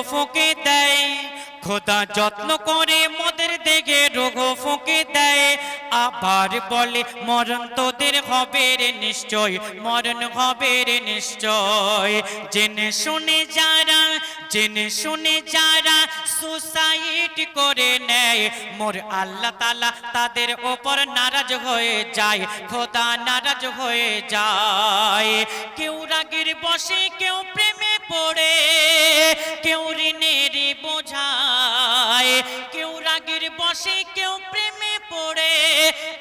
ফুঁকে দেয়, খোদা যত্ন করে মোদের দেখে রোগ ফুঁকে দেয়। আবার বলে মরণ তোদের হবে রে নিশ্চয়, মরণ হবে রে নিশ্চয়। জেনে শুনে যারা, জেনে শুনে যারা সুসাইড করে নেয়, মোর আল্লাহ তাআলা তাদের ওপর নারাজ হয়ে যায়, খোদা নারাজ হয়ে যায়। কেউ রাগের বশে, কেউ প্রেমে পড়ে, কেউ ঋণের বোঝায়, কেউ রাগের বশে, কেউ প্রেমে পড়ে,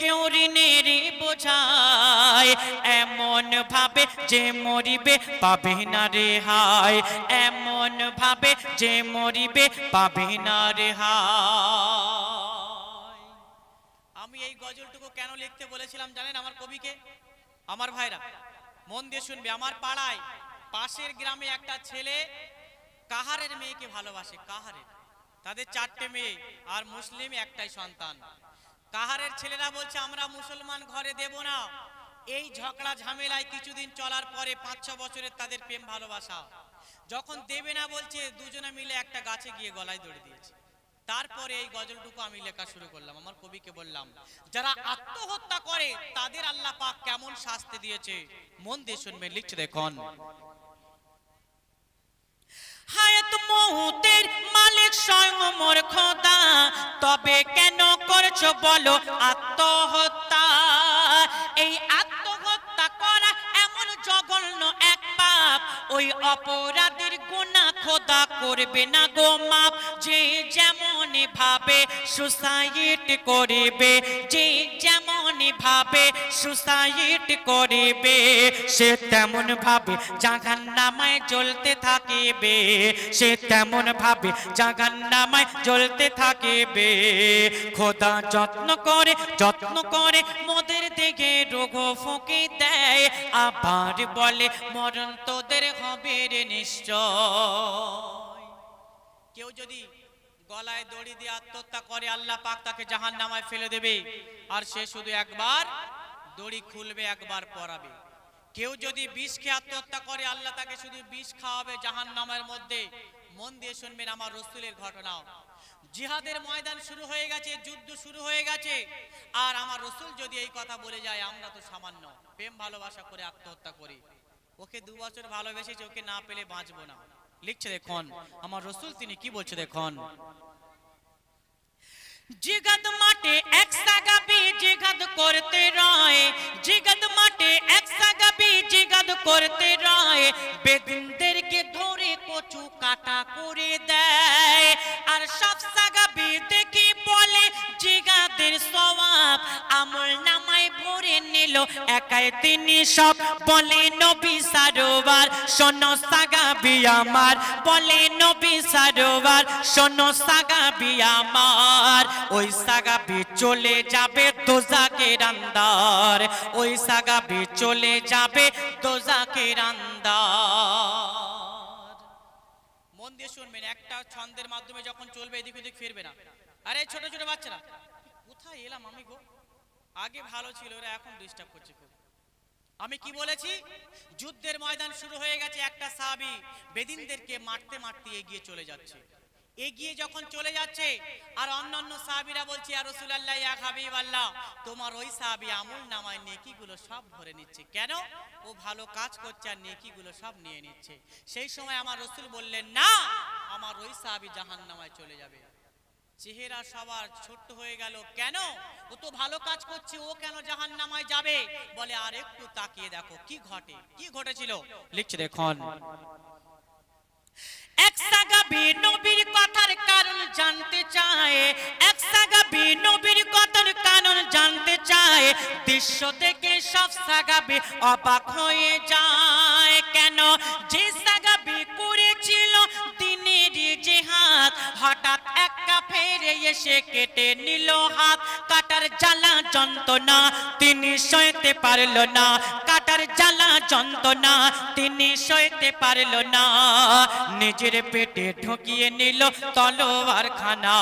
কেউ ঋণের বোঝায়। এমন ভাবে যে মরিবে পাবে না রেহাই, এমন ভাবে যে মরিবে পাবে না রেহাই। আমি এই গজলটুকু কেন লিখতে বলেছিলাম জানেন আমার কবিকে? আমার ভাইরা মন দিয়ে শুনবে। আমার পাড়ায় পাশের গ্রামে একটা ছেলে কাহারের মেয়েকে ভালোবাসে, কাহারের। তাদের 4টে মেয়ে আর মুসলিম একটাই সন্তান। কাহারের ছেলেরা বলছে আমরা মুসলমান ঘরে দেব না। এই ঝগড়া ঝামেলায় কিছুদিন চলার পরে 5-6 বছরের তাদের প্রেম ভালোবাসা, যখন দেবে না বলছে দুজনে মিলে একটা গাছে গিয়ে গলায় দড়ি দিয়েছে। তারপরে এই গজলটুকু আমি লেখা শুরু করলাম। আমার কবিকে বললাম যারা আত্মহত্যা করে তাদের আল্লাহ পাক কেমন শাস্তি দিয়েছে, মন দিয়ে শুনবেন। লিখছে দেখুন, হায়াত মউতের মালিক স্বয়ং মোর খোদা, তবে কেন করছো বলো আত্মহত্যা? এই আত্মহত্যা করা এমন জঘন্য এক পাপ, ওই অপরাধের গুনাহ খোদা করবে না গো মাপ। যে যেমন ভাবে সুসাইড করিবে, যে যেমন ভাবে সুসাইড করিবে, সে তেমন ভাবে জাহান্নামায় জ্বলতে থাকিবে, সে তেমন ভাবে জাহান্নামায় জ্বলতে থাকিবে। খোদা যত্ন করে, যত্ন করে মোদের দেখে রোগ ফুঁকে দেয়, আবার বলে মরণ তোদের হবে রে নিশ্চয়। কেউ যদি গলায় দড়ি দিয়ে আত্মহত্যা করে আল্লাহ পাক তাকে জাহান্নামায় ফেলে দেবে, আর সে শুধু একবার দড়ি খুলবে, একবার পরাবে। কেউ যদি বিষ খেয়ে আত্মহত্যা করে আল্লাহ তাকে শুধু বিষ খাওয়াবে জাহান্নামের মধ্যে। মন দিয়ে শুনবেন আমার রাসূলের ঘটনা। জিহাদের ময়দান শুরু হয়ে গেছে, যুদ্ধ শুরু হয়ে গেছে, আর আমার রাসূল যদি এই কথা বলে যায় আমরা তো সামান্য প্রেম ভালোবাসা করে আত্মহত্যা করি, ওকে 2 বছর ভালোবেসেছি, ওকে না পেলে বাঁচবো না। লিখছে দেখুন আমার রাসূল তিনি কি বলছে দেখুন, জিগাদ মাঠে এক সাগাবি জিগাদ করতে রয়, জিগাদ মাঠে এক সাগাবি জিগাদ করতে রয়, বেদিনদেরকে ধরে কচু কাটা করে দেয়। আর সব সাগাবি দেখি বলে জিগাদের সওয়াব আমল নামায় ভরে নিল একাই তিনি সব। বলে নবী সারোয়ার শোনো সাগাবি আমার, বলে নবী সারোয়ার শোনো সাগাবি আমার, ওই সাগাবি চলে যাবে দোজাকের আন্দার, ওই সাগাবি চলে যাবে দোজাকের আন্দার। মন দিয়ে শুনবেন, একটা ছন্দের মাধ্যমে যখন চলবে এদিক ওদিক ফিরবে না। আরে ছোট ছোট বাচ্চারা কোথায় এলাম আমি গো? আগে ভালো ছিল, ওরা এখন ডিস্টার্ব করছে খুব। আমি কি বলেছি? যুদ্ধের ময়দান শুরু হয়ে গেছে, একটা সাহাবী বেদিনদেরকে মারতে মারতে এগিয়ে চলে যাচ্ছে। এগিয়ে যখন চলে যাচ্ছে আর অন্যান্য সাহাবীরা বলছে ইয়া রাসূলুল্লাহ ইয়া হাবিবাল্লাহ, তোমার ওই সাহাবী আমল নামায় নেকিগুলো সব ভরে নিচ্ছে। কেন? ও ভালো কাজ করছে আর নেকিগুলো সব নিয়ে নিচ্ছে। সেই সময় আমার রাসূল বললেন না, আমার ওই সাহাবী জাহান্নামায় চলে যাবে। চেহারা সবার ছোট হয়ে গেল। কেন? ও তো ভালো কাজ করছে, ও কেন জাহান্নামায় যাবে? বলে আর একটু তাকিয়ে দেখো কি ঘটে। কি ঘটেছিল লিখছে দেখুন, এক সাহাবী নবীর কথার কারণ জানতে চায়, এক সাহাবী নবীর কথার কারণ জানতে চায়, দৃশ্য দেখে সব সাহাবী অবাক হয়ে যায়। কেন? যে সাহাবী করেছিল দিনের জিহাদ, হঠাৎ এক কাফের এসে কেটে নিল হাত। কাটার জ্বালা যন্ত্রণা তিনি সইতে পারল না, কাটার জ্বালা যন্ত্রণা তিনি সইতে পারল না, নিজের পেটে ঢুকিয়ে নিল তলোয়ার খানা,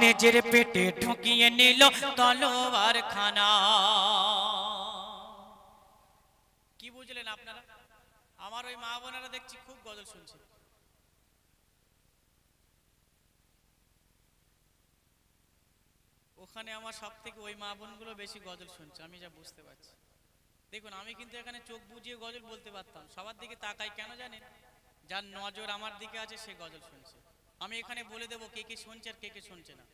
নিজের পেটে ঢুকিয়ে নিল তলোয়ার খানা। কি বুঝলেন আপনারা? আমার ওই মা বোনেরা দেখছি খুব গজল শুনছে। ওখানে আমার সব থেকে ওই মা বোনগুলো বেশি গজল শুনছে, আমি যা বুঝতে পারছি। দেখুন আমি কিন্তু এখানে চোখ বুজিয়ে গজল বলতে পারতাম, সবার দিকে তাকাই কেন জানেন? যার নজর আমার দিকে আছে সে গজল শুনছে। আমি এখানে বলে দেবো কে কে শুনছে আর কে কে শুনছে না,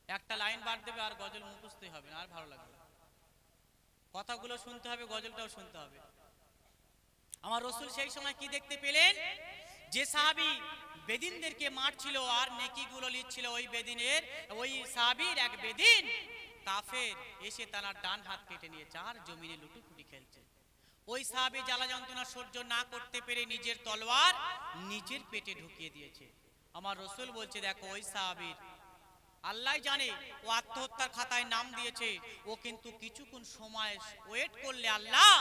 একটা লাইন বার দেবে আর গজল মুখস্থই হবে না, আর ভালো লাগবে। কথাগুলো শুনতে হবে, গজলটাও শুনতে হবে। আমার রসুল সেই সময় কি দেখতে পেলেন? যে সাহাবী বেদিনদেরকে মারছিল আর নেকিগুলো লিখছিল, ওই বেদিনের ওই সাহাবীর এক বেদিন কাফের এসে তার ডান হাত কেটে নিয়েছে আর জমিনে লুটুপুটি খেলছে। ওই সাহাবী জ্বালা যন্ত্রণা সহ্য না করতে পেরে নিজের তলোয়ার নিজের পেটে ঢুকিয়ে দিয়েছে। আমার রসুল বলছে দেখো ওই সাহাবীর আল্লাহ জানে ও আত্মহত্যার খাতায় নাম দিয়েছে, ও কিন্তু কিছুক্ষণ সময় ওয়েট করলে আল্লাহ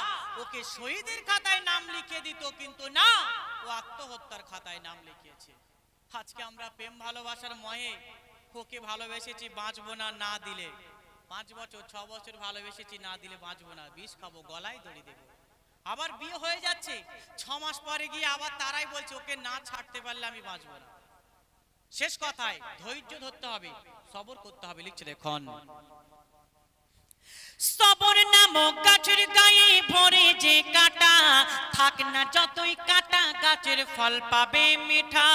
ওকে শহীদের খাতায় নাম লিখে দিত, কিন্তু না, ও আত্মহত্যার খাতায় নাম লিখিয়েছে। আজকে আমরা প্রেম ভালোবাসার মহে ওকে ভালোবেসেছি, বাঁচবো না, না দিলে 5 বছর 6 বছর ভালোবেসেছি, না দিলে বাঁচবো না, বিষ খাবো, গলায় দড়ি দেবো। আবার বিয়ে হয়ে যাচ্ছে, 6 মাস পরে গিয়ে আবার তারাই বলছে ওকে না ছাড়তে পারলে আমি বাঁচবো না। শেষ কথায় ধৈর্য ধরতে হবে, সবর করতে হবে। লিখছে দেখুন, সবর নামক গাছের গায়ে ভরে যে কাটা, থাক না যতই কাটা গাছের ফল পাবে মিঠা।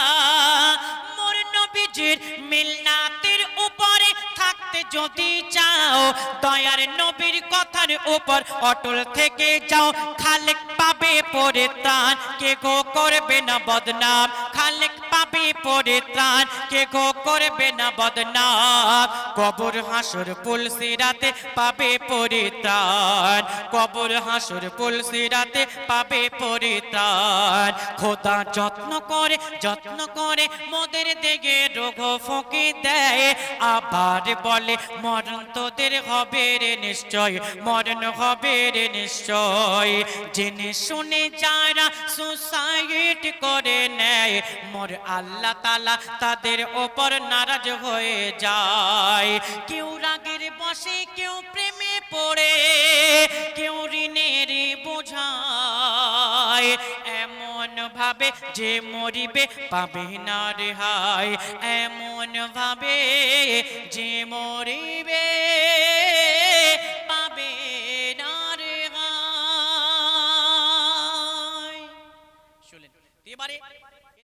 মোর নবীজির মিলনাতের উপরে থাকতে যদি চাও, দয়ার নবীর কথার উপর অটল থেকে যাও, খালেক পাবে পরে ত্রাণ, কে গো করবে না বদনাম। খালেক পাবে পরে ত্রাণ, কে গো করবে না বদনাম। কবর হাসর পুলসিরাতে পাবে পরিত্রাণ, কবর হাসর পুলসিরাতে পাবে পরিত্রাণ। খোদা যত্ন করে মোদের দিকে রোগ ফাঁকি দেয়, আবার বলে মরণ তোদের হবে রে নিশ্চয়, মরণ হবে রে নিশ্চয়। জেনে শুনে যারা সুসাইড করে নেয়, মোর আল্লাহ তাআলা তাদের ওপর নারাজ হয়ে যায়। কেউ রাগের বশে, কেউ প্রেমে পড়ে, কেউ ঋণের বোঝায়, এমন ভাবে যে মরিবে পাবে না রেহাই, এমন ভাবে যে মরিবে